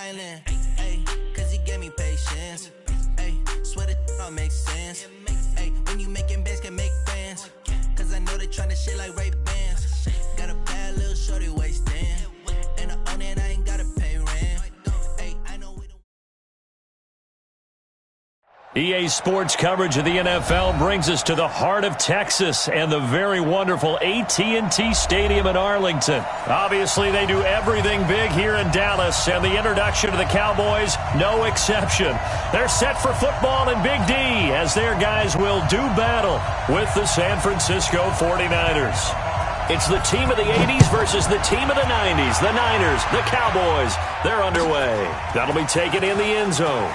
violin, ayy, cause he gave me patience. Ayy, swear that all makes sense. Ayy, when you making bands can make fans. Cause I know they tryna shit like Ray-Bans. Got a bad little shorty wasting. And I own it, I ain't gotta pay rent. Ayy, I know we don't. EA Sports coverage of the NFL brings us to the heart of Texas and the very wonderful AT&T Stadium in Arlington. Obviously, they do everything big here in Dallas, and the introduction to the Cowboys, no exception. They're set for football in Big D as their guys will do battle with the San Francisco 49ers. It's the team of the 80s versus the team of the 90s. The Niners, the Cowboys, they're underway. That'll be taken in the end zone.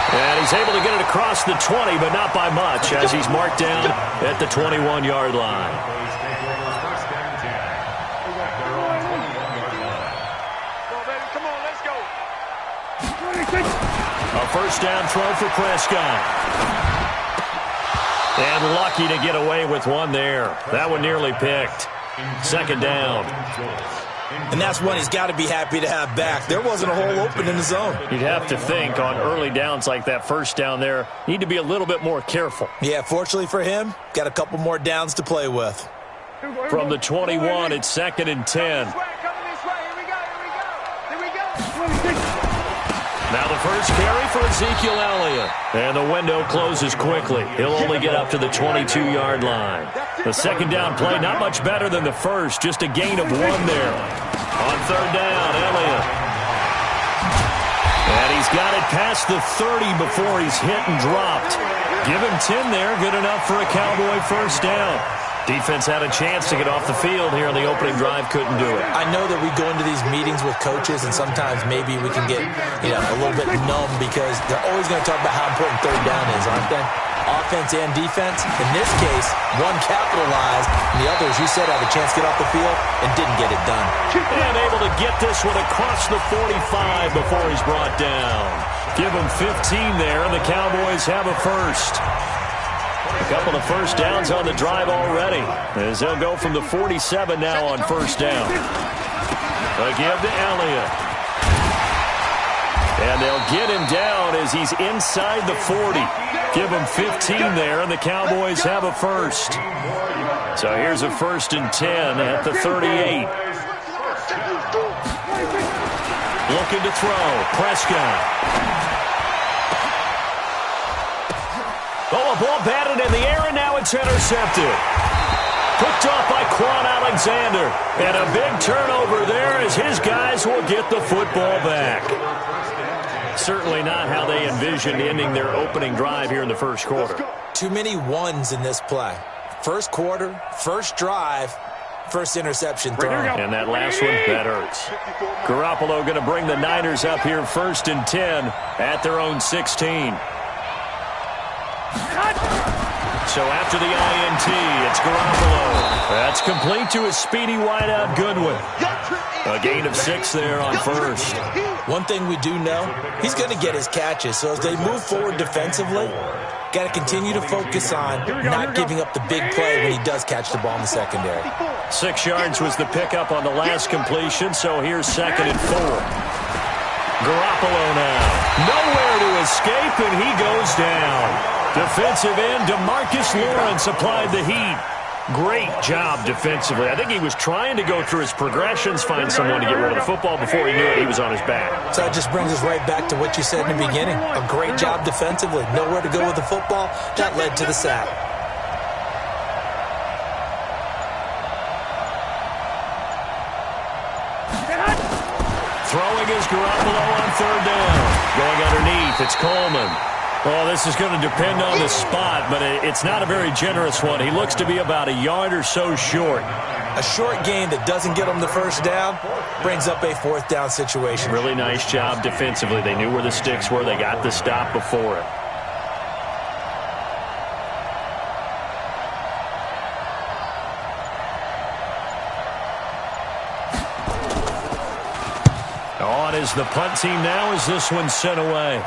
And he's able to get it across the 20, but not by much, as he's marked down at the 21-yard line. A first down throw for Prescott. And lucky to get away with one there. That one nearly picked. Second down. And that's one he's got to be happy to have back. There wasn't a hole open in the zone. You'd have to think on early downs like that first down there, need to be a little bit more careful. Yeah, fortunately for him, got a couple more downs to play with. From the 21, it's 2nd and 10. Now the first carry for Ezekiel Elliott. And the window closes quickly. He'll only get up to the 22-yard line. The second down play, not much better than the first, just a gain of 1 there. On third down, Elliott. And he's got it past the 30 before he's hit and dropped. Give him 10 there, good enough for a Cowboy first down. Defense had a chance to get off the field here on the opening drive, couldn't do it. I know that we go into these meetings with coaches, and sometimes maybe we can get a little bit numb because they're always going to talk about how important third down is, aren't they? Offense and defense. In this case, one capitalized, and the other, as you said, had a chance to get off the field and didn't get it done. And able to get this one across the 45 before he's brought down. Give him 15 there, and the Cowboys have a first. A couple of first downs on the drive already, as they'll go from the 47 now on first down. A give to Elliott. And they'll get him down as he's inside the 40. Give him 15 there, and the Cowboys have a first. So here's a 1st and 10 at the 38. Looking to throw, Prescott. Oh, a ball batted in the air, and now it's intercepted. Picked off by Quan Alexander. And a big turnover there as his guys will get the football back. Certainly not how they envisioned ending their opening drive here in the first quarter. Too many ones in this play. First quarter, first drive, first interception thrown. And that last one, that hurts. Garoppolo going to bring the Niners up here 1st and 10 at their own 16. So after the INT, it's Garoppolo. That's complete to his speedy wideout Goodwin. A gain of 6 there on first. One thing we do know, he's going to get his catches. So as they move forward defensively, got to continue to focus on not giving up the big play when he does catch the ball in the secondary. 6 yards was the pickup on the last completion, so here's 2nd and 4. Garoppolo now. Nowhere to escape, and he goes down. Defensive end, DeMarcus Lawrence applied the heat. Great job defensively. I think he was trying to go through his progressions, find someone to get rid of the football. Before he knew it, he was on his back. So that just brings us right back to what you said in the beginning. A great job defensively. Nowhere to go with the football. That led to the sack. Throwing is Garoppolo on third down. Going underneath, it's Coleman. Oh, this is going to depend on the spot, but it's not a very generous one. He looks to be about a yard or so short. A short gain that doesn't get him the first down brings up a 4th down situation. Really nice job defensively. They knew where the sticks were. They got the stop before it. On is the punt team now as this one's sent away.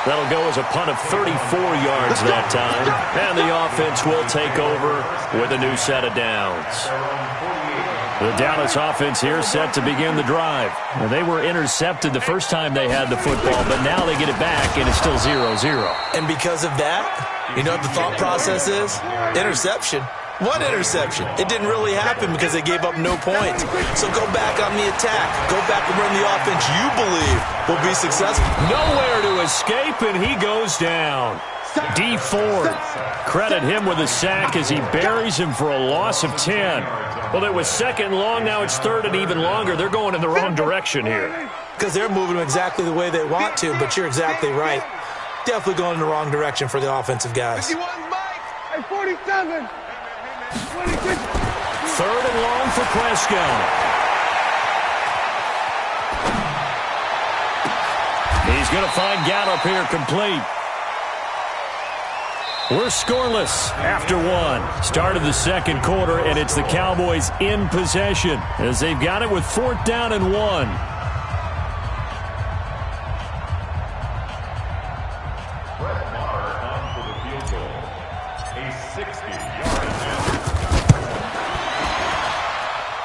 That'll go as a punt of 34 yards that time. And the offense will take over with a new set of downs. The Dallas offense here set to begin the drive. Well, they were intercepted the first time they had the football, but now they get it back, and it's still 0-0. And because of that, you know what the thought process is? Interception. What interception? It didn't really happen because they gave up no points. So go back on the attack. Go back and run the offense you believe will be successful. Nowhere to escape, and he goes down. D Ford. Credit him with a sack as he buries him for a loss of 10. Well, it was second long. Now it's third and even longer. They're going in the wrong direction here. Because they're moving exactly the way they want to, but you're exactly right. Definitely going in the wrong direction for the offensive guys. 47. Third and long for Prescott. He's going to find Gallup here complete. We're scoreless after one. Start of the second quarter, and it's the Cowboys in possession as they've got it with 4th down and 1.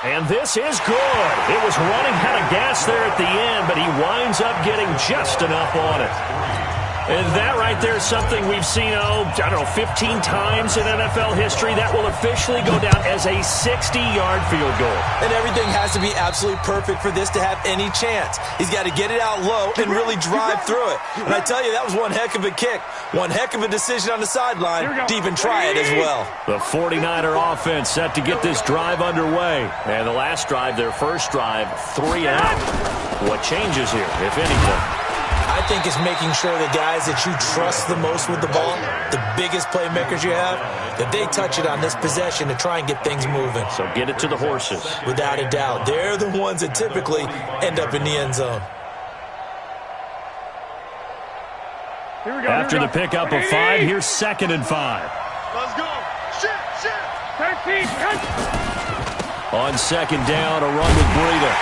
And this is good. It was running out of gas there at the end, but he winds up getting just enough on it. And that right there is something we've seen, 15 times in NFL history. That will officially go down as a 60-yard field goal. And everything has to be absolutely perfect for this to have any chance. He's got to get it out low and really drive through it. And I tell you, that was one heck of a kick. One heck of a decision on the sideline to even try it as well. The 49er offense set to get this drive underway. And the last drive, their first drive, 3 and out. What changes here, if anything? I think it's making sure the guys that you trust the most with the ball, the biggest playmakers you have, that they touch it on this possession to try and get things moving. So get it to the horses. Without a doubt. They're the ones that typically end up in the end zone. After the pickup of 5, here's 2nd and 5. Let's go. Shit. 13. On 2nd down, a run with Breida.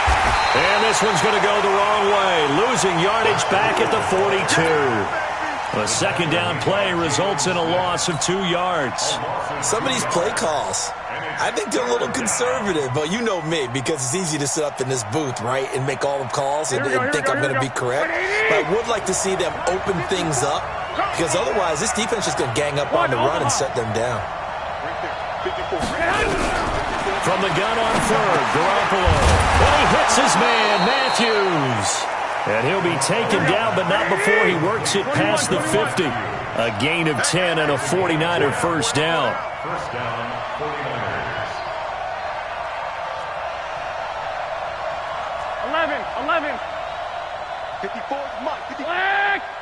And this one's going to go the wrong way. Losing yardage back at the 42. A 2nd down play results in a loss of 2 yards. Some of these play calls, I think they're a little conservative, but you know me, because it's easy to sit up in this booth, right, and make all the calls and think I'm going to be correct. But I would like to see them open things up, because otherwise this defense is going to gang up on the run and shut them down. From the gun on 3rd, Garoppolo. And he hits his man, Matthews. And he'll be taken down, but not before he works it past the 50. A gain of 10 and a 49er first down. First down, 49ers. 11. 54, Mike, 54.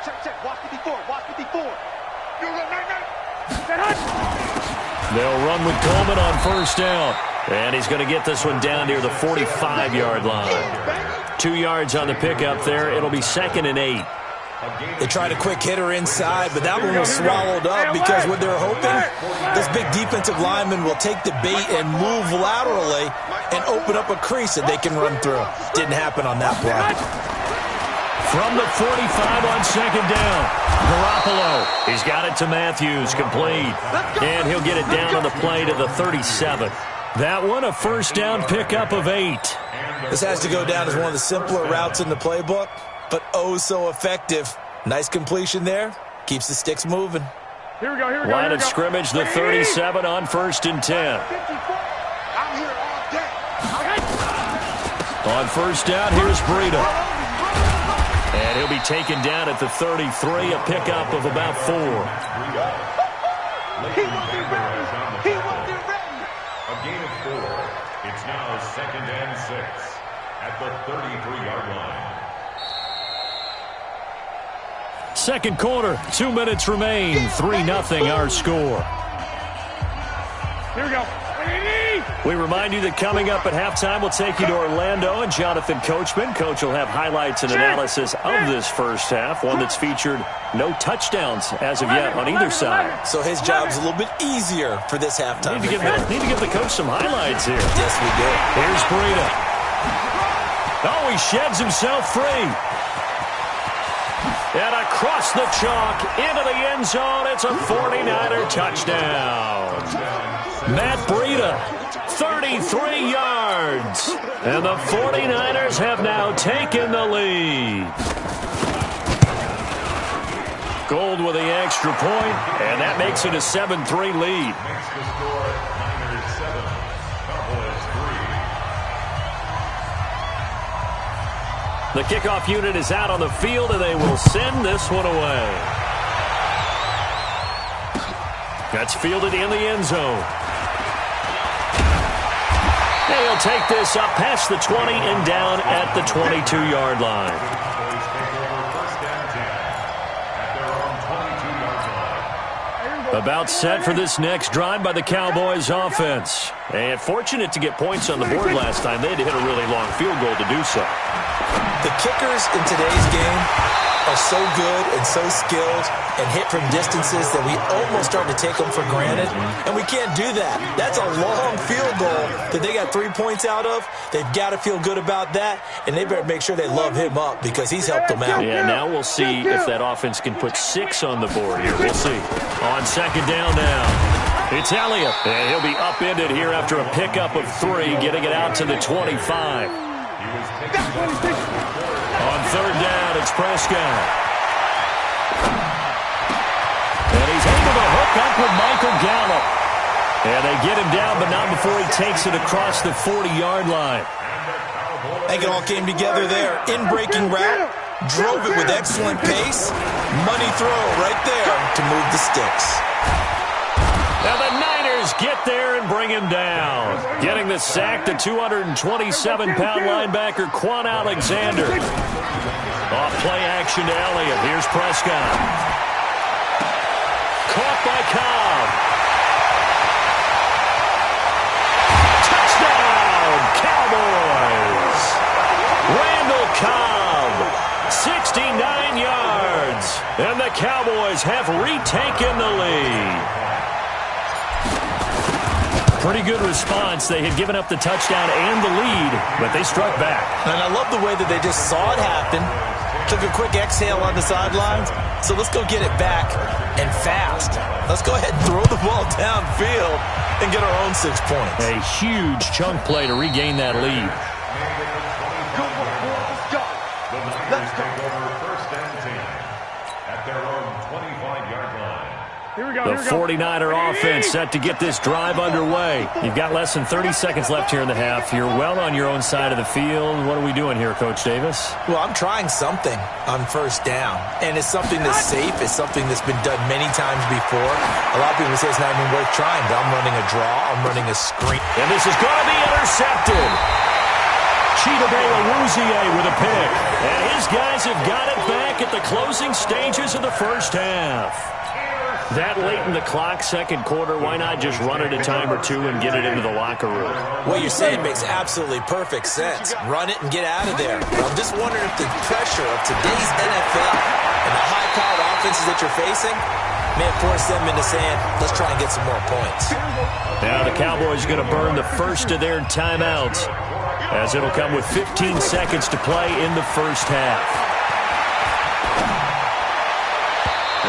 Check, watch 54. They'll run with Coleman on first down. And he's going to get this one down near the 45-yard line. 2 yards on the pickup there. It'll be 2nd and 8. They tried a quick hitter inside, but that one was swallowed up because what they're hoping, this big defensive lineman will take the bait and move laterally and open up a crease that they can run through. Didn't happen on that play. From the 45 on 2nd down, Garoppolo. He's got it to Matthews, complete. And he'll get it down on the play to the 37. That one, a first down pickup of 8. This has to go down as one of the simpler routes in the playbook, but oh so effective. Nice completion there. Keeps the sticks moving. Here we go. Line of scrimmage, the 37 on 1st and 10. I'm here all day. On first down, here's Breida. And he'll be taken down at the 33, a pickup of about 4. He wasn't ready. A gain of 4. It's now 2nd and 6 at the 33-yard line. Second quarter, 2 minutes remain. 3-0 our score. Here we go. We remind you that coming up at halftime, we'll take you to Orlando and Jonathan Coachman. Coach will have highlights and analysis of this first half, one that's featured no touchdowns as of yet on either side. So his job's a little bit easier for this halftime. Need to give the coach some highlights here. Yes, we do. Here's Breida. Oh, he sheds himself free. And across the chalk, into the end zone, it's a 49er touchdown. Matt Breida, 33 yards. And the 49ers have now taken the lead. Gold with the extra point, and that makes it a 7-3 lead. Makes the score Niners 7, Cowboys 3. The kickoff unit is out on the field, and they will send this one away. That's fielded in the end zone. And he'll take this up past the 20 and down at the 22-yard line. Cowboys take over first and 10 at their own 22-yard line. About set for this next drive by the Cowboys offense. And fortunate to get points on the board last time. They had to hit a really long field goal to do so. The kickers in today's game are so good and so skilled and hit from distances that we almost start to take them for granted, and we can't do that. That's a long field goal that they got 3 points out of. They've got to feel good about that, and they better make sure they love him up because he's helped them out. Yeah, now we'll see if that offense can put 6 on the board here. We'll see. On second down now, it's Elliott, and he'll be upended here after a pickup of 3, getting it out to the 25. On third down, it's Prescott. And he's able to hook up with Michael Gallup. And they get him down, but not before he takes it across the 40-yard line. I think it all came together there. In-breaking route, drove it with excellent pace. Money throw right there to move the sticks. Now the Niners get there and bring him down. Getting the sack, the 227-pound linebacker, Quan Alexander. Off play action to Elliott. Here's Prescott. Caught by Cobb. Touchdown, Cowboys. Randall Cobb, 69 yards. And the Cowboys have retaken the lead. Pretty good response. They had given up the touchdown and the lead, but they struck back. And I love the way that they just saw it happen. Took a quick exhale on the sidelines. So let's go get it back and fast. Let's go ahead and throw the ball downfield and get our own 6 points. A huge chunk play to regain that lead. The Niners take over first and 10 at their own 25-yard line. The 49er offense set to get this drive underway. You've got less than 30 seconds left here in the half. You're well on your own side of the field. What are we doing here, Coach Davis? Well, I'm trying something on first down, and it's something that's safe. It's something that's been done many times before. A lot of people say it's not even worth trying, but I'm running a draw. I'm running a screen. And this is going to be intercepted. Chidobe with a pick. And his guys have got it back at the closing stages of the first half. That late in the clock, second quarter, why not just run it a time or two and get it into the locker room? What you're saying makes absolutely perfect sense. Run it and get out of there. But I'm just wondering if the pressure of today's NFL and the high-powered offenses that you're facing may have forced them into saying, let's try and get some more points. Now the Cowboys going to burn the first of their timeouts, as it'll come with 15 seconds to play in the first half.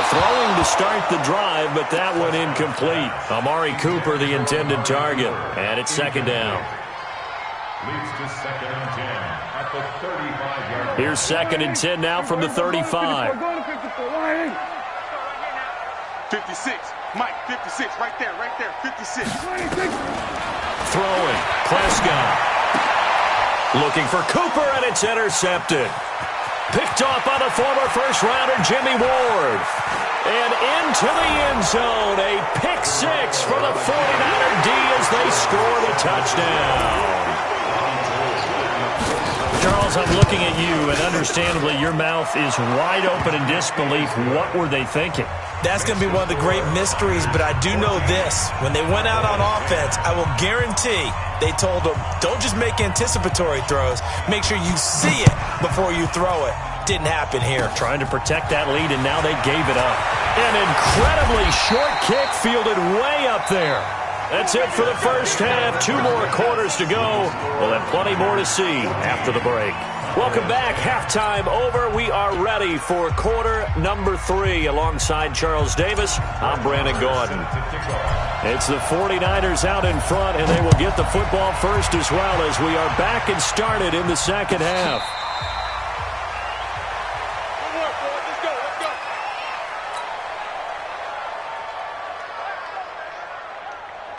Throwing to start the drive, but that one incomplete. Amari Cooper, the intended target. And it's second down. Leads to second and 10 at the 35-yard line. Here's second and 10 now from the 35. 56. Mike, 56. Right there. 56. Throwing. Prescott. Looking for Cooper, and it's intercepted. Picked off by the former first-rounder Jimmy Ward. And into the end zone, a pick 6 for the 49er D as they score the touchdown. Charles, I'm looking at you, and understandably, your mouth is wide open in disbelief. What were they thinking? That's going to be one of the great mysteries, but I do know this. When they went out on offense, I will guarantee they told them, don't just make anticipatory throws. Make sure you see it before you throw it. Didn't happen here. Trying to protect that lead, and now they gave it up. An incredibly short kick fielded way up there. That's it for the first half. 2 more quarters to go. We'll have plenty more to see after the break. Welcome back. Halftime over. We are ready for quarter number 3. Alongside Charles Davis, I'm Brandon Gordon. It's the 49ers out in front, and they will get the football first as well as we are back and started in the second half.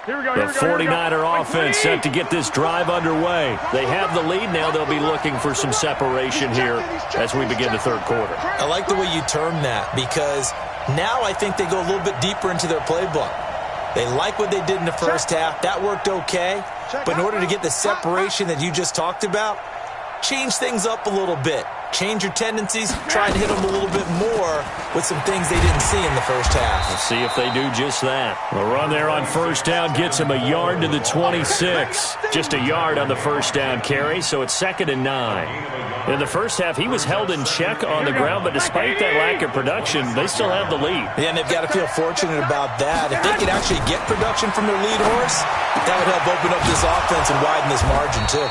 The 49er offense set to get this drive underway. They have the lead now. They'll be looking for some separation here as we begin the third quarter. I like the way you term that because now I think they go a little bit deeper into their playbook. They like what they did in the first half. That worked okay. But in order to get the separation that you just talked about, change things up a little bit. Change your tendencies, try and hit them a little bit more with some things they didn't see in the first half. Let's see if they do just that. The run there on first down gets him a yard to the 26. Just a yard on the first down carry, so it's 2nd and 9. In the first half, he was held in check on the ground, but despite that lack of production, they still have the lead. Yeah, and they've got to feel fortunate about that. If they could actually get production from their lead horse, that would help open up this offense and widen this margin, too.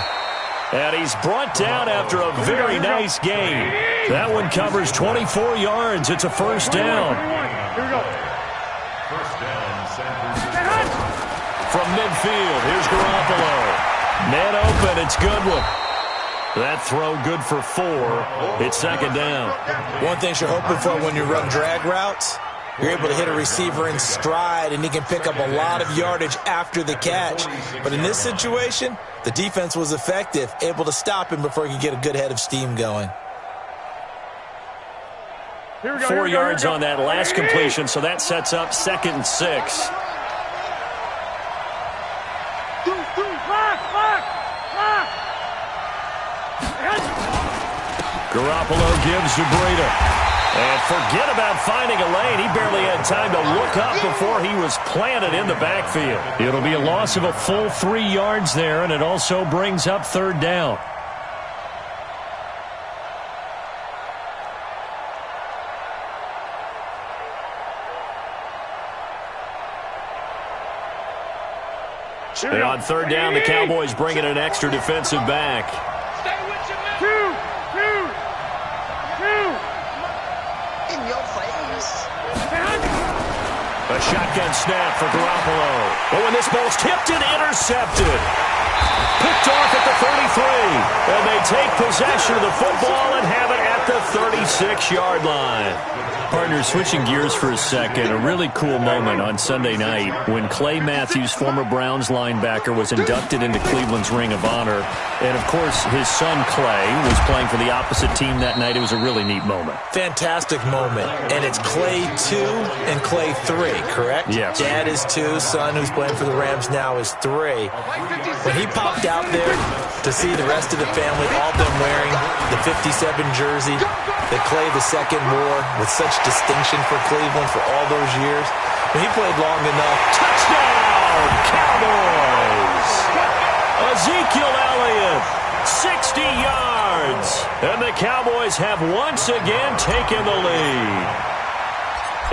And he's brought down after a very nice game. That one covers 24 yards. It's a first down. Here we go. First down, San Francisco. From midfield, here's Garoppolo. Net open, it's Goodwin. That throw good for 4. It's 2nd down. One thing you're hoping for when you run drag routes, you're able to hit a receiver in stride, and he can pick up a lot of yardage after the catch. But in this situation, the defense was effective, able to stop him before he could get a good head of steam going. 4 yards on that last completion, so that sets up 2nd and 6. Garoppolo gives to Breida. And forget about finding a lane. He barely had time to look up before he was planted in the backfield. It'll be a loss of a full 3 yards there, and it also brings up 3rd down. And on 3rd down, the Cowboys bring in an extra defensive back. A shotgun snap for Garoppolo. Oh, and this ball's tipped and intercepted. Picked off at the 33. And they take possession of the football and have it at the 36-yard line. Partner, switching gears for a second, a really cool moment on Sunday night when Clay Matthews, former Browns linebacker, was inducted into Cleveland's Ring of Honor. And, of course, his son Clay was playing for the opposite team that night. It was a really neat moment. Fantastic moment. And it's Clay 2 and Clay 3, correct? Yes. Dad is 2, son who's playing for the Rams now is 3. When he popped out there to see the rest of the family, all of them wearing the 57 jersey that Clay II wore with such distinction for Cleveland for all those years. When he played long enough. Touchdown, Cowboys! Ezekiel Elliott, 60 yards. And the Cowboys have once again taken the lead.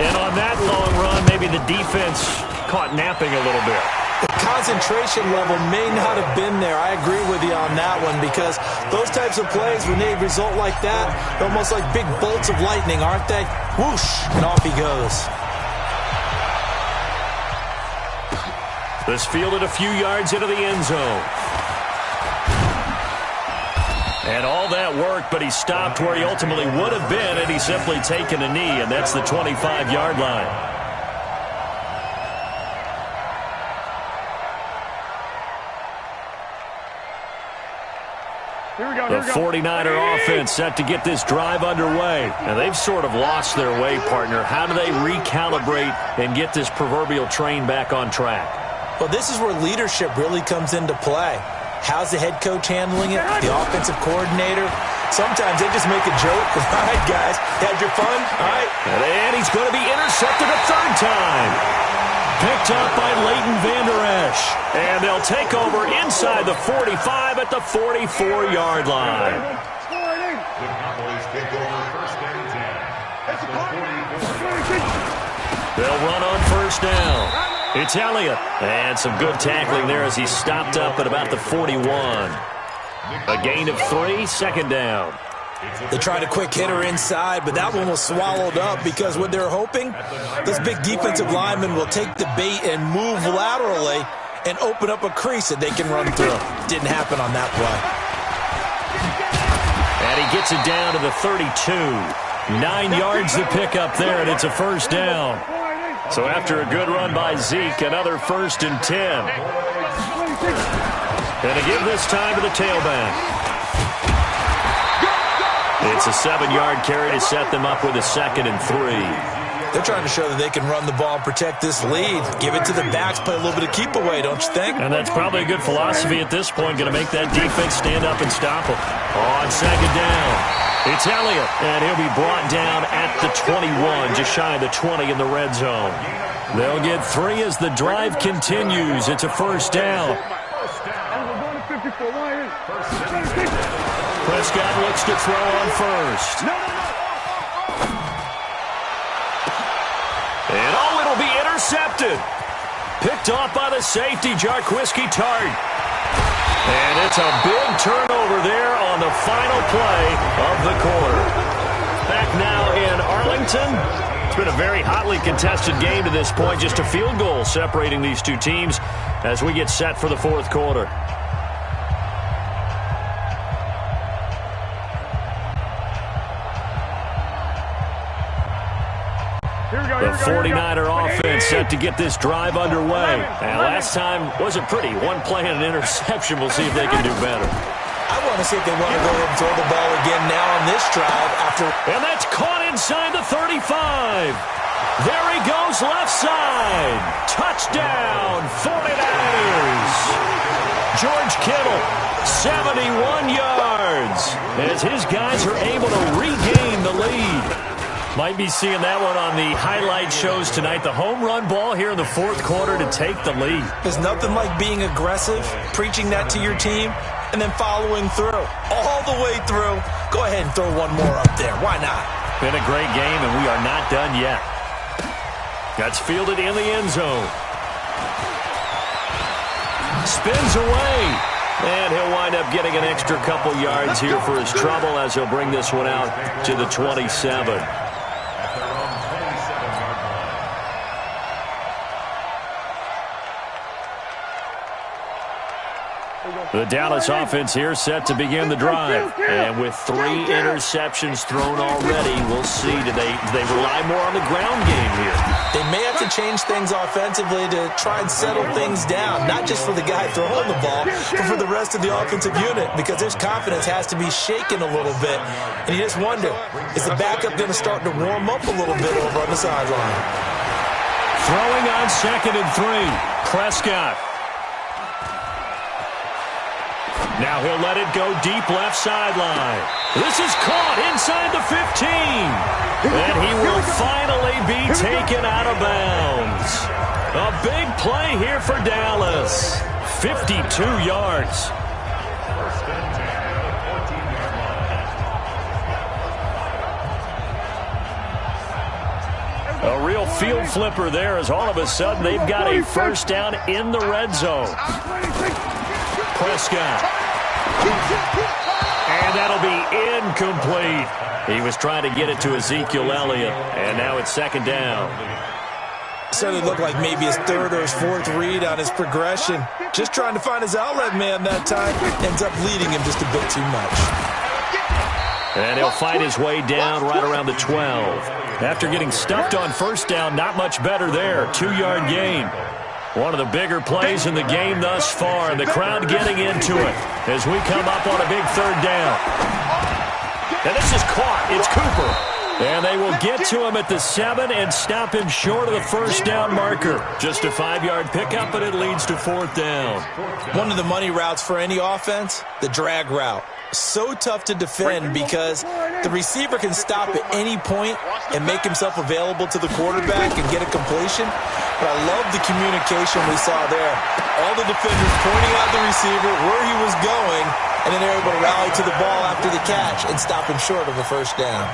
And on that long run, maybe the defense caught napping a little bit. The concentration level may not have been there. I agree with you on that one because those types of plays, when they result like that, they're almost like big bolts of lightning, aren't they? Whoosh, and off he goes. This fielded a few yards into the end zone. And all that worked, but he stopped where he ultimately would have been had he simply taken a knee, and that's the 25-yard line. The 49er offense set to get this drive underway. And they've sort of lost their way, partner. How do they recalibrate and get this proverbial train back on track? Well, this is where leadership really comes into play. How's the head coach handling it? The offensive coordinator? Sometimes they just make a joke. All right, guys, had your fun? All right. And he's going to be intercepted a 3rd time. Picked up by Leighton Vander Esch. And they'll take over inside the 45 at the 44-yard line. The Cowboys take over 1st and 10 at the 44. They'll run on 1st down. It's Elliott. And some good tackling there as he stopped up at about the 41. A gain of 3, second down. They tried a quick hitter inside, but that one was swallowed up because what they're hoping, this big defensive lineman will take the bait and move laterally and open up a crease that they can run through. Didn't happen on that play. And he gets it down to the 32. 9 yards to pick up there, and it's a first down. So after a good run by Zeke, another 1st and 10. And to give this time to the tailback. It's a 7-yard carry to set them up with a 2nd and 3. They're trying to show that they can run the ball and protect this lead. Give it to the backs, play a little bit of keep away, don't you think? And that's probably a good philosophy at this point, going to make that defense stand up and stop them. On 2nd down, it's Elliott, and he'll be brought down at the 21, just shy of the 20 in the red zone. They'll get 3 as the drive continues. It's a first down. Prescott looks to throw on first. And it'll be intercepted. Picked off by the safety, Jarquiski Tart. And it's a big turnover there on the final play of the quarter. Back now in Arlington. It's been a very hotly contested game to this point. Just a field goal separating these two teams as we get set for the fourth quarter. The 49er offense set to get this drive underway. And last time wasn't pretty. One play and an interception. We'll see if they can do better. I want to see if they want to go ahead and throw the ball again now on this drive after. And that's caught inside the 35. There he goes left side. Touchdown, 49ers. George Kittle, 71 yards. As his guys are able to regain the lead. Might be seeing that one on the highlight shows tonight. The home run ball here in the fourth quarter to take the lead. There's nothing like being aggressive, preaching that to your team, and then following through. All the way through. Go ahead and throw one more up there. Why not? Been a great game, and we are not done yet. That's fielded in the end zone. Spins away. And he'll wind up getting an extra couple yards here for his trouble as he'll bring this one out to the 27. The Dallas offense here set to begin the drive. And with 3 interceptions thrown already, we'll see. Do they rely more on the ground game here? They may have to change things offensively to try and settle things down. Not just for the guy throwing the ball, but for the rest of the offensive unit. Because his confidence has to be shaken a little bit. And you just wonder, is the backup going to start to warm up a little bit over on the sideline? Throwing on 2nd and 3. Prescott. Now he'll let it go deep left sideline. This is caught inside the 15. And he will finally be taken out of bounds. A big play here for Dallas. 52 yards. A real field flipper there as all of a sudden they've got a first down in the red zone. Prescott. And that'll be incomplete. He was trying to get it to Ezekiel Elliott, and now it's 2nd down. Certainly looked like maybe his 3rd or his 4th read on his progression. Just trying to find his outlet man that time. Ends up leading him just a bit too much. And he'll fight his way down right around the 12. After getting stuffed on first down, not much better there. 2-yard gain. One of the bigger plays in the game thus far, and the crowd getting into it as we come up on a big 3rd down. And this is caught. It's Cooper. And they will get to him at the 7 and stop him short of the first down marker. Just a 5-yard pickup, and it leads to 4th down. One of the money routes for any offense, the drag route. So tough to defend because the receiver can stop at any point and make himself available to the quarterback and get a completion. But I love the communication we saw there. All the defenders pointing out the receiver, where he was going, and then they're able to rally to the ball after the catch and stop him short of a first down.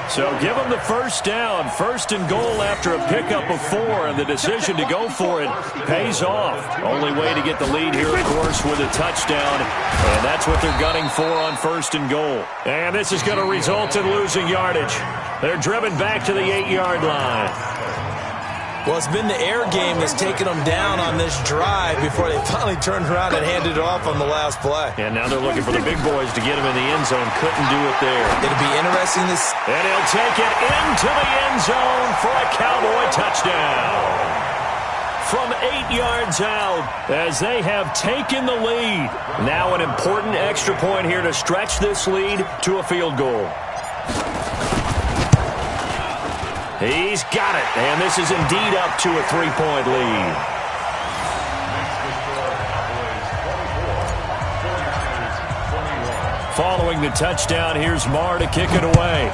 So give them the first down, 1st and goal after a pickup of 4, and the decision to go for it pays off. Only way to get the lead here, of course, with a touchdown, and that's what they're gunning for on 1st and goal. And this is going to result in losing yardage. They're driven back to the 8-yard line. Well, it's been the air game that's taken them down on this drive before they finally turned around and handed it off on the last play. And now they're looking for the big boys to get him in the end zone. Couldn't do it there. It'll be interesting to see. And he'll take it into the end zone for a Cowboy touchdown. From 8 yards out as they have taken the lead. Now an important extra point here to stretch this lead to a field goal. He's got it, and this is indeed up to a 3-point lead. Following the touchdown, here's Marr to kick it away.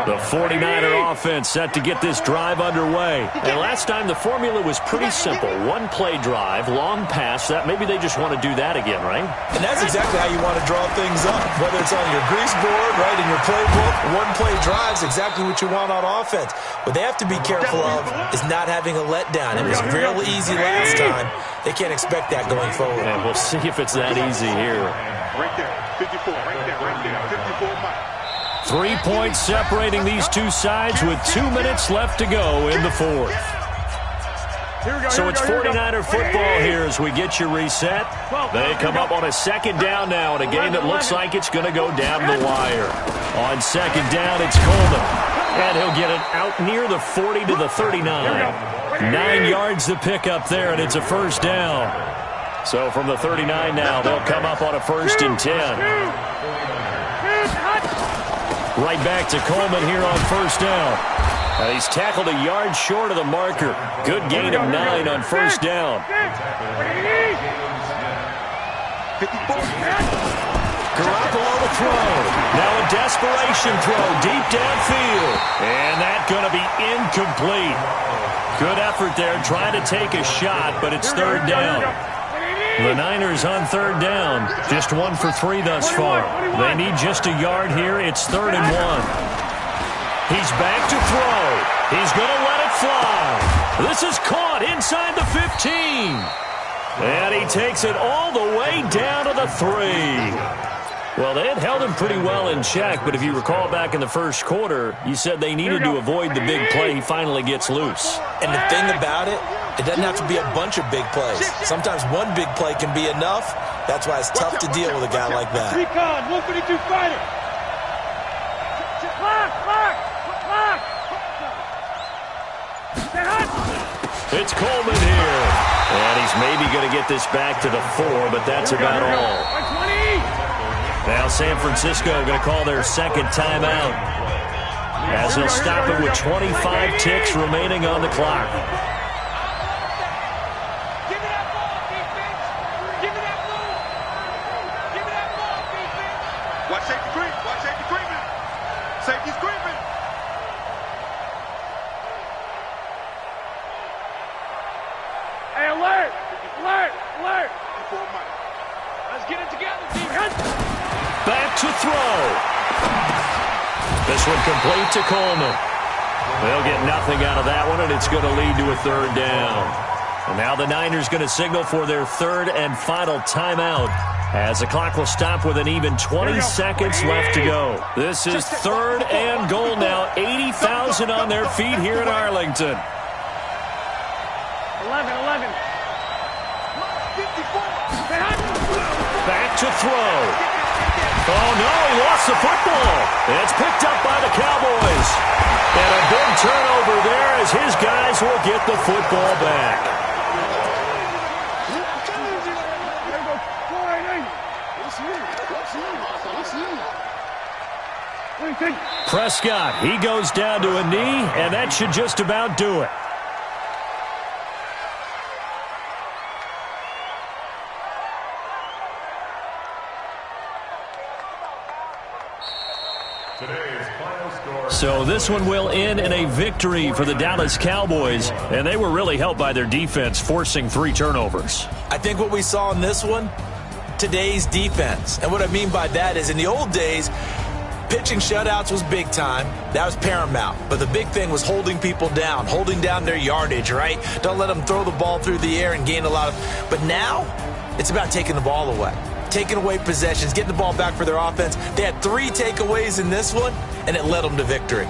The 49er offense set to get this drive underway. And last time the formula was pretty simple. One play drive, long pass. That maybe they just want to do that again, right? And that's exactly how you want to draw things up. Whether it's on your grease board, right, in your playbook, one play drive is exactly what you want on offense. What they have to be careful of is not having a letdown. It was fairly easy last time. They can't expect that going forward. And we'll see if it's that easy here. Right there, 54, right there, 54 miles. 3 points separating these two sides with 2 minutes left to go in the fourth. So it's 49er football here as we get you reset. They come up on a 2nd down now in a game that looks like it's going to go down the wire. On 2nd down, it's Coleman. And he'll get it out near the 40 to the 39. 9 yards to pick up there, and it's a 1st down. So from the 39 now, they'll come up on a 1st and 10. Right back to Coleman here on 1st down. And he's tackled a yard short of the marker. Good gain of 9 on 1st down. Garoppolo to throw. Now a desperation throw deep downfield. And that's going to be incomplete. Good effort there trying to take a shot, but it's 3rd down. The Niners on 3rd down. Just 1 for 3 thus far. They need just a yard here. It's 3rd and 1. He's back to throw. He's going to let it fly. This is caught inside the 15. And he takes it all the way down to the 3. Well, they had held him pretty well in check, but if you recall back in the first quarter, you said they needed to avoid the big play. He finally gets loose. And the thing about it, it doesn't have to be a bunch of big plays. Sometimes one big play can be enough. That's why it's tough to deal with a guy like that. Recon, 152 fighter. It's Coleman here. And he's maybe going to get this back to the 4, but that's about all. Now San Francisco going to call their 2nd timeout as they'll stop it with 25 ticks remaining on the clock. Watch safety creep. Watch safety creeping. Safety's creeping. Hey, alert! Alert! Alert! Let's get it together, defense! Back to throw. This one complete to Coleman. They'll get nothing out of that one, and it's going to lead to a 3rd down. And now the Niners going to signal for their 3rd and final timeout as the clock will stop with an even 20 seconds left to go. This is 3rd and goal now. 80,000 on their feet here in Arlington. 11. Back to throw. Oh, no, he lost the football. It's picked up by the Cowboys. And a big turnover there as his guys will get the football back. Prescott, he goes down to a knee, and that should just about do it. Today's final score. So this one will end in a victory for the Dallas Cowboys, and they were really helped by their defense, forcing 3 turnovers. I think what we saw in this one, today's defense. And what I mean by that is in the old days, pitching shutouts was big time. That was paramount. But the big thing was holding people down, holding down their yardage, right? Don't let them throw the ball through the air and gain a lot of... But now, it's about taking the ball away. Taking away possessions, getting the ball back for their offense. They had 3 takeaways in this one, and it led them to victory.